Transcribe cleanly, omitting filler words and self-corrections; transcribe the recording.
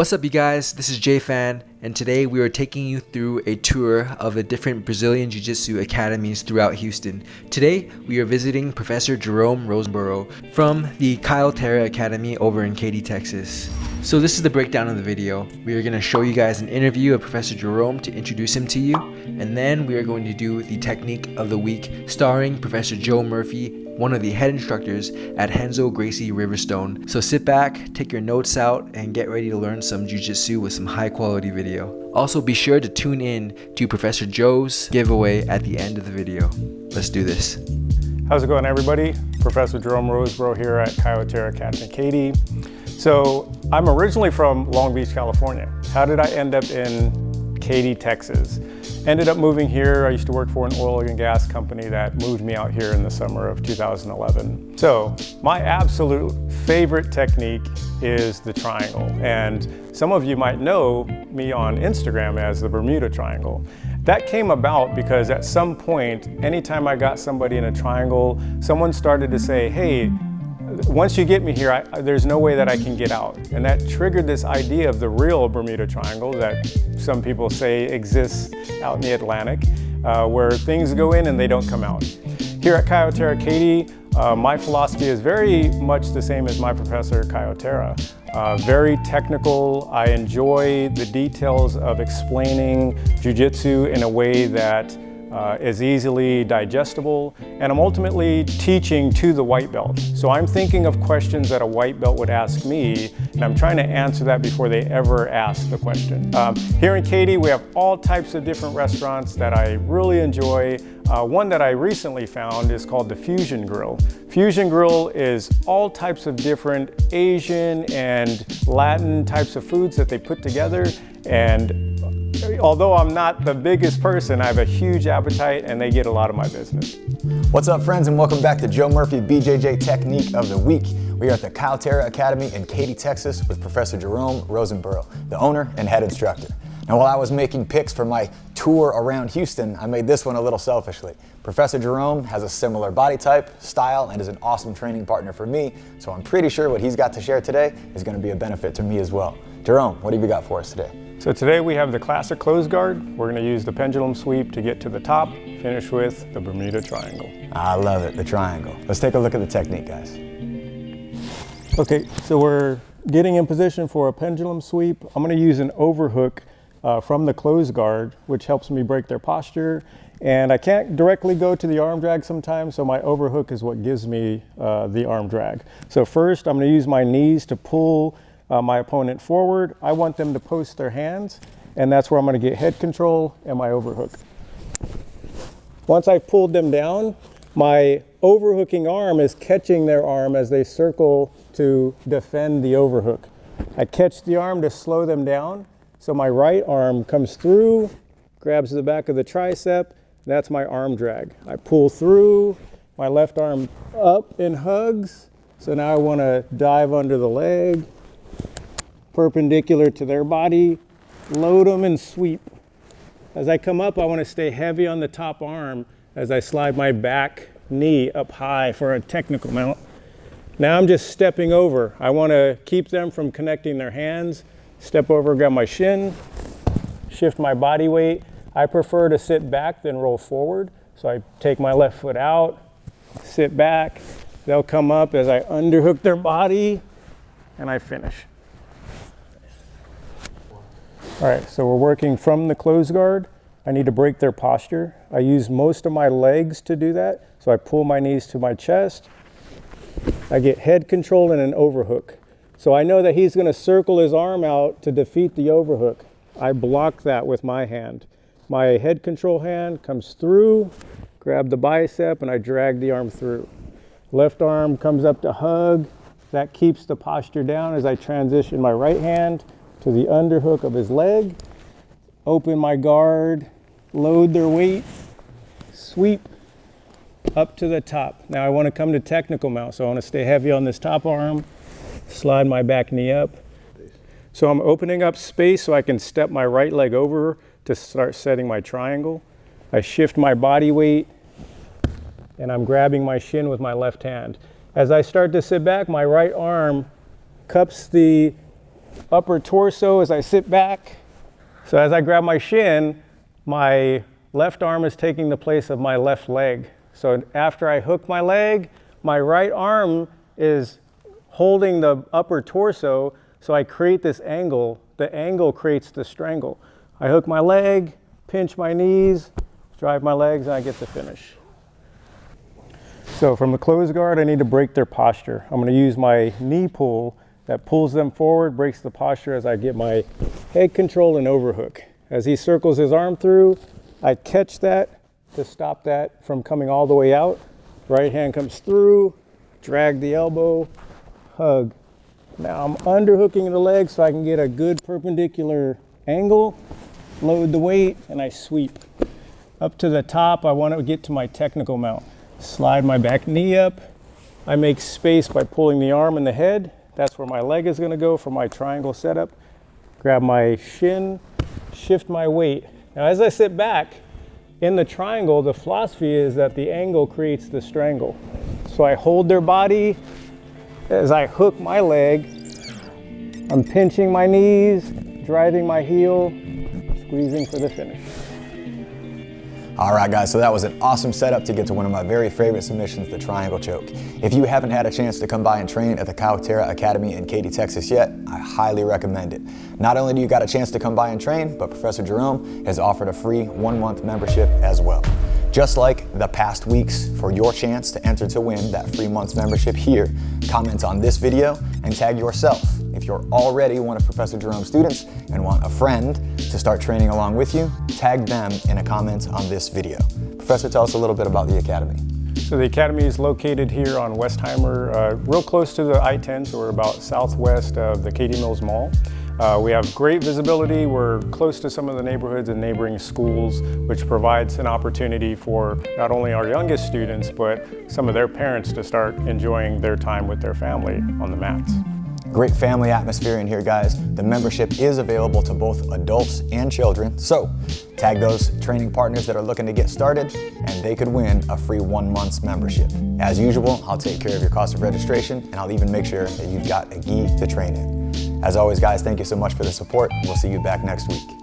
What's up, you guys? This is J-Fan, and today we are taking you through a tour of the different Brazilian Jiu-Jitsu academies throughout Houston. Today, we are visiting Professor Jerome Roseborough from the Caio Terra Academy over in Katy, Texas. So this is the breakdown of the video. We are going to show you guys an interview of Professor Jerome to introduce him to you, and then we are going to do the technique of the week starring Professor Joe Murphy, one of the head instructors at Renzo Gracie Riverstone. So sit back, take your notes out, and get ready to learn some jiu-jitsu with some high quality video. Also be sure to tune in to Professor Joe's giveaway at the end of the video. Let's do this. How's it going, everybody? Professor Jerome Roseborough here at Caio Terra Academy, Katy. So I'm originally from Long Beach, California. How did I end up in Katy, Texas? Ended up moving here. I used to work for an oil and gas company that moved me out here in the summer of 2011. So my absolute favorite technique is the triangle. And some of you might know me on Instagram as the Bermuda Triangle. That came about because at some point, anytime I got somebody in a triangle, someone started to say, hey, once you get me here, there's no way that I can get out. And that triggered this idea of the real Bermuda Triangle that some people say exists out in the Atlantic, where things go in and they don't come out. Here at Caio Terra Katy, my philosophy is very much the same as my professor, Caio Terra. Very technical. I enjoy the details of explaining jiu-jitsu in a way that is easily digestible, and I'm ultimately teaching to the white belt. So I'm thinking of questions that a white belt would ask me, and I'm trying to answer that before they ever ask the question. Here in Katy, we have all types of different restaurants that I really enjoy. One that I recently found is called the Fusion Grill. Fusion Grill is all types of different Asian and Latin types of foods that they put together, and although I'm not the biggest person, I have a huge appetite and they get a lot of my business. What's up, friends, and welcome back to Joe Murphy BJJ Technique of the Week. We are at the Caio Terra Academy in Katy, Texas with Professor Jerome Roseborough, the owner and head instructor. Now, while I was making picks for my tour around Houston, I made this one a little selfishly. Professor Jerome has a similar body type, style, and is an awesome training partner for me, so I'm pretty sure what he's got to share today is going to be a benefit to me as well. Jerome, what have you got for us today? So today we have the classic close guard. We're going to use the pendulum sweep to get to the top, finish with the Bermuda Triangle. I love it, the triangle. Let's take a look at the technique, guys. Okay, so we're getting in position for a pendulum sweep. I'm going to use an overhook from the close guard, which helps me break their posture. And I can't directly go to the arm drag sometimes, so my overhook is what gives me the arm drag. So first, I'm going to use my knees to pull my opponent forward. I want them to post their hands, and that's where I'm going to get head control and my overhook. Once I've pulled them down, my overhooking arm is catching their arm as they circle to defend the overhook. I catch the arm to slow them down, so my right arm comes through, grabs the back of the tricep. That's my arm drag. I pull through, my left arm up and hugs. So now I want to dive under the leg, perpendicular to their body, load them and sweep. As I come up, I want to stay heavy on the top arm as I slide my back knee up high for a technical mount. Now I'm just stepping over. I want to keep them from connecting their hands. Step over, grab my shin, shift my body weight. I prefer to sit back than roll forward. So I take my left foot out, sit back. They'll come up as I underhook their body, and I finish. All right, so we're working from the close guard. I need to break their posture. I use most of my legs to do that. So I pull my knees to my chest. I get head control and an overhook. So I know that he's going to circle his arm out to defeat the overhook. I block that with my hand. My head control hand comes through, grab the bicep, and I drag the arm through. Left arm comes up to hug. That keeps the posture down as I transition my right hand to the underhook of his leg, open my guard, load their weight, sweep up to the top. Now I want to come to technical mount, so I want to stay heavy on this top arm, slide my back knee up. So I'm opening up space so I can step my right leg over to start setting my triangle. I shift my body weight, and I'm grabbing my shin with my left hand. As I start to sit back, my right arm cups the upper torso as I sit back. So as I grab my shin, my left arm is taking the place of my left leg. So after I hook my leg, my right arm is holding the upper torso, so I create this angle. The angle creates the strangle. I hook my leg, pinch my knees, drive my legs, and I get the finish. So from the closed guard, I need to break their posture. I'm going to use my knee pull that pulls them forward, breaks the posture as I get my head control and overhook. As he circles his arm through, I catch that to stop that from coming all the way out. Right hand comes through, drag the elbow, hug. Now I'm underhooking the leg so I can get a good perpendicular angle, load the weight, and I sweep. Up to the top, I want to get to my technical mount. Slide my back knee up. I make space by pulling the arm and the head. That's where my leg is going to go for my triangle setup. Grab my shin, shift my weight. Now as I sit back, in the triangle, the philosophy is that the angle creates the strangle. So I hold their body. As I hook my leg, I'm pinching my knees, driving my heel, squeezing for the finish. All right, guys, so that was an awesome setup to get to one of my very favorite submissions, the triangle choke. If you haven't had a chance to come by and train at the Caio Terra Academy in Katy, Texas yet, I highly recommend it. Not only do you got a chance to come by and train, but Professor Jerome has offered a free 1-month membership as well. Just like the past weeks, for your chance to enter to win that free month's membership here, comment on this video and tag yourself. If you're already one of Professor Jerome's students and want a friend to start training along with you, tag them in a comment on this video. Professor, tell us a little bit about the Academy. So the Academy is located here on Westheimer, real close to the I-10, so we're about southwest of the Katy Mills Mall. We have great visibility. We're close to some of the neighborhoods and neighboring schools, which provides an opportunity for not only our youngest students, but some of their parents to start enjoying their time with their family on the mats. Great family atmosphere in here, guys. The membership is available to both adults and children, so tag those training partners that are looking to get started, and they could win a free 1 month's membership. As usual, I'll take care of your cost of registration, and I'll even make sure that you've got a gi to train in. As always, guys, thank you so much for the support. We'll see you back next week.